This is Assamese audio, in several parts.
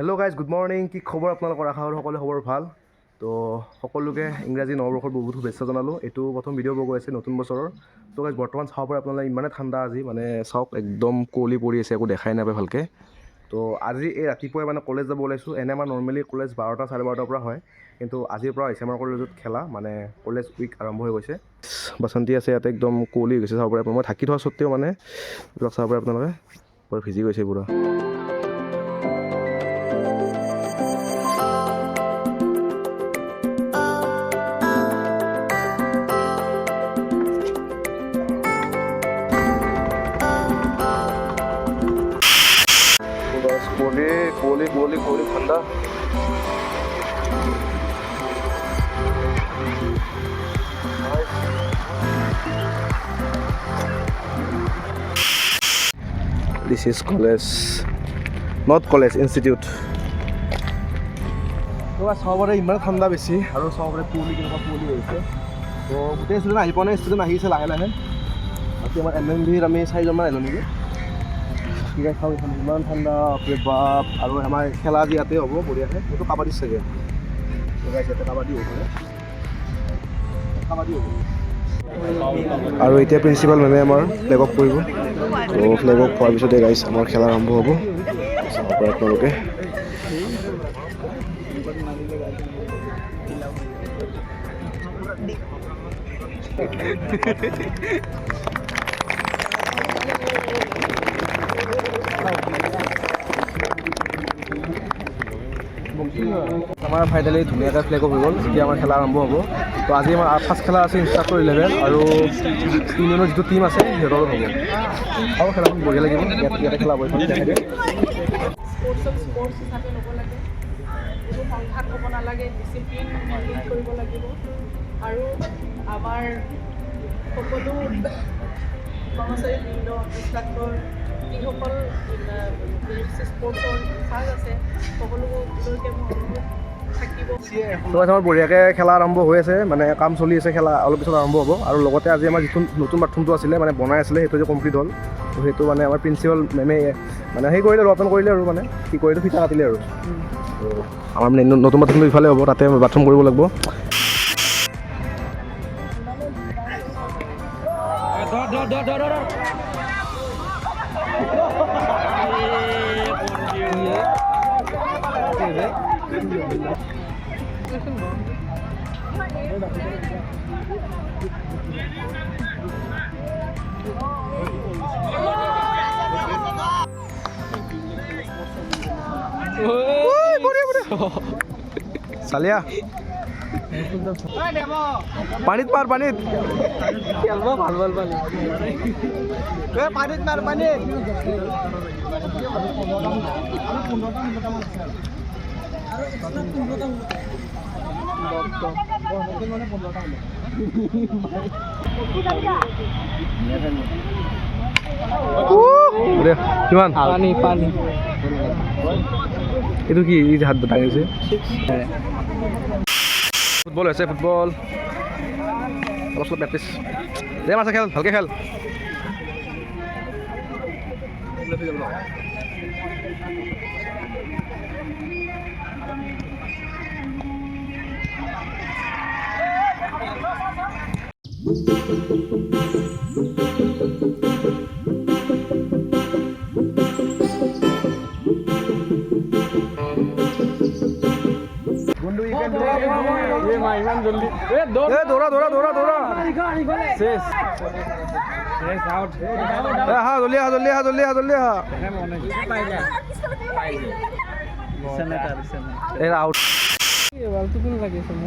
Hello' guys, good morning. কি খবৰ আপোনালোকৰ? আশা কৰোঁ সকলোৰে খবৰ ভাল। তো সকলোকে ইংৰাজী নৱবৰ্ষৰ বহুত শুভেচ্ছা জনালোঁ। এইটো প্ৰথম ভিডিঅ' গৈ আছে নতুন বছৰৰ। তো গাইজ বৰ্তমান চাব পাৰে আপোনালোকে ইমানে ঠাণ্ডা আজি, মানে চাওক একদম কুঁৱলী পৰি আছে, একো দেখাই নাপায় ভালকৈ। তো আজি এই ৰাতিপুৱাই মানে কলেজ যাব ওলাইছোঁ। এনে আমাৰ নৰ্মেলি কলেজ 12টা চাৰে 12টাৰ পৰা হয়, কিন্তু আজিৰ পৰা হৈছে আমাৰ কলেজত খেলা, মানে কলেজ উইক আৰম্ভ হৈ গৈছে। বাসন্তী আছে ইয়াতে, একদম কুঁৱলী হৈ গৈছে চাব পাৰে। মই ঢাকি থোৱা স্বত্তেও মানে এইবিলাক চাব পাৰে আপোনালোকে, বৰ ভিজি গৈছে পুৰা। কুঁৱলী ঠাণ্ডা। This is college, not college, institute. তো চবৰে ইমান ঠাণ্ডা বেছি, আৰু চবৰে কুঁৱলী কেনেকুৱা কুঁৱলী হৈছে। তো গোটেই ষ্টুডেণ্ট আহি পোৱা নাই, ষ্টুডেণ্ট আহিছে লাহে লাহে। বাকী আমাৰ MMVৰ আমি 4জনমান আহিলোঁ নেকি। কি খাওঁ এইখন ইমান ঠাণ্ডা বাপ। আৰু আমাৰ খেলা আজি ইয়াতে হ'ব বঢ়িয়াকৈ। এইটো কাবাডী চাগে, ইয়াতে কাবাডী হ'ব। আৰু এতিয়া প্ৰিন্সিপাল মেমে আমাৰ ফ্লেগ অফ কৰিব। তো ফ্লেগ অফ হোৱাৰ পিছতে গাইজ আমাৰ খেলা আৰম্ভ হ'ব। চাব পাৰে আপোনালোকে। আমাৰ ফাইনেলি ধুনীয়াকৈ ফ্লেগ অফ হৈ গ'ল। এতিয়া আমাৰ খেলা আৰম্ভ হ'ব। তো আজি আমাৰ ফাৰ্ষ্ট খেলা আছে ইনষ্ট্ৰাক্টৰ 11 আৰু ইউনিয়নৰ যিটো টিম আছে সিহঁতৰ হ'ব। আৰু খেলাখন বঢ়িয়া লাগিব। ইয়াতে খেলা হ'ব। স্পৰ্টছ হিচাপে ল'ব লাগে, কোনো সংঘাত হ'ব নালাগে, ডিচিপ্লিন মেইনটেইন কৰিব লাগিব। আৰু আমাৰ সকলো কৰ্মচাৰী বৃন্দ, ইনষ্ট্ৰাক্টৰ, যিসকল স্পৰ্টছৰ ইনচাৰ্জ আছে, সকলোলৈকে মোৰ অনুৰোধ থাকিব। তো আমাৰ বঢ়িয়াকৈ খেলা আৰম্ভ হৈ আছে, মানে কাম চলি আছে। খেলা অলপ পিছত আৰম্ভ হ'ব। আৰু লগতে আজি আমাৰ যিটো নতুন বাথৰুমটো আছিলে, মানে বনাই আছিলে, সেইটো যে কমপ্লিট হ'ল। তো সেইটো মানে আমাৰ প্ৰিন্সিপাল মেমে মানে সেই কৰিলে, ৰপন কৰিলে আৰু মানে কি কৰিলে, ফিটা কাটিলে আৰু। তো আমাৰ মানে নতুন বাথৰুমটো ইফালে হ'ব, তাতে বাথৰুম কৰিব লাগিব। চালিয়া পানীত মাৰ, পানীত ভাল ভাল পানী পানীত মাৰ, পানীত। কিমান পানী পানী এইটো কি হাত দাঙিছে? ফুটবল হৈছে, ফুটবল অলপ চলপ প্ৰেক্টিচ। দে মাছে খেল, ভালকৈ খেল। দৌৰা দৌৰা দৌৰা দৌৰা শেষ। আহা জল্দি আহা, জল্দি আহা, জল্দি আহা, জল্দি আহা। আউট।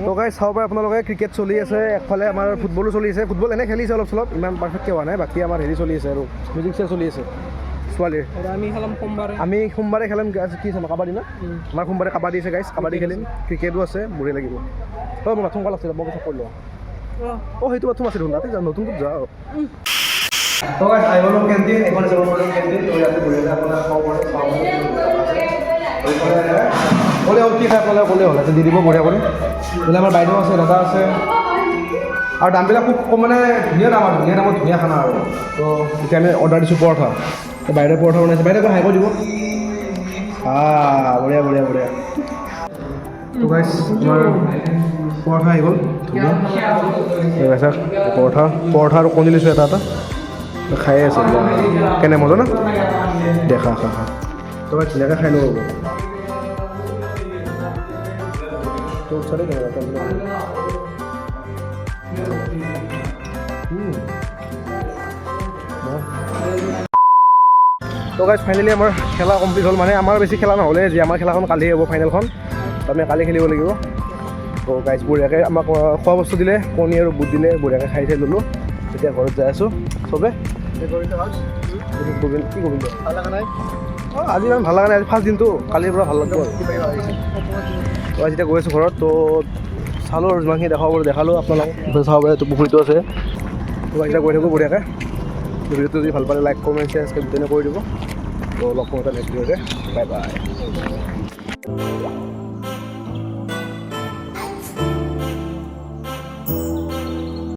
তো গাইজ চাব পাৰে আপোনালোকে, ক্ৰিকেট চলি আছে, একফালে আমাৰ ফুটবলো চলি আছে। ফুটবল এনেই খেলিছে অলপ চলপ, ইমান পাৰফেক্টকৈ হোৱা নাই। বাকী আমাৰ হেৰি চলি আছে আৰু মিউজিক চেয়াৰ চলি আছে ছোৱালীৰ। আমি সোমবাৰে খেলিম। কি চাম? কাবাডী না? আমাৰ সোমবাৰে কাবাডী আছে গাইজ, কাবাডী খেলিম। ক্ৰিকেটো আছে, বঢ়িয়া লাগিব। মই বাথৰুম কল আছে, মই পিছত কৰি লওঁ। সেইটো বাথৰুম আছে দেখোন, তাতে যাওঁ, নতুনটোত যাওঁ। তো গাইজ আহি গ'লোঁ কেণ্টিন। এখন যাব পাৰিম কেণ্টিন। তো ইয়াতে বঢ়িয়াকৈ আপোনাৰ খাব পাৰে। ক'লে হ'ল কি খাই আপোনালোকে ক'লে হ'ল, দি দিব বঢ়িয়া কৰি। বোলে আমাৰ বাইদেউ আছে, দাদা আছে, আৰু দামবিলাক খুব কম, মানে ধুনীয়া দাম আৰু ধুনীয়া দামত ধুনীয়া খানা আৰু। তো এতিয়া আমি অৰ্ডাৰ দিছোঁ পৰঠা। বাইদেউ পৰঠা বনাইছে, বাইদেউ হাই কৰি দিব। বঢ়িয়া বঢ়িয়া বঢ়িয়া তো গাইছ তোমাৰ পৰঠা আহি গ'ল ধুনীয়া গাইছা পৰঠা আৰু কণী লৈছোঁ এটা খায়ে আছে কেনে মজা না দেখা খা তো গাইছ ধুনীয়াকৈ খাই ল'ব তোৰ চালে তো গাইজ ফাইনেলি আমাৰ খেলা কমপ্লিট হ'ল মানে আমাৰ বেছি খেলা নহ'লে যে আমাৰ খেলাখন কালি হ'ব ফাইনেলখন আমি কালি খেলিব লাগিব তো গাইজ বঢ়িয়াকৈ আমাক খোৱা বস্তু দিলে কণী আৰু বুট দিলে বঢ়িয়াকৈ খাই চাই ল'লোঁ এতিয়া ঘৰত যাই আছোঁ চবে কি গোবিন্দ ভাল লগা নাই অঁ আজি ইমান ভাল লগা নাই আজি ফাৰ্ষ্ট দিনটো কালিৰ পৰা ভাল লাগিব তো আজি এতিয়া গৈ আছোঁ ঘৰত তো চালোঁ আৰু যিমানখিনি দেখাব পাৰোঁ দেখালোঁ আপোনালোকক চাব পাৰে তো পুখুৰীটো আছে তো এতিয়া গৈ থাকোঁ বঢ়িয়াকৈ ভিডিঅ'টো যদি ভাল পালে লাইক কমেণ্ট শ্বেয়াৰ ছাবস্ক্ৰাইব কৰি দিব তো লগ পাওঁ এটা নেক্সট ভিডিঅ'তে বাই বাই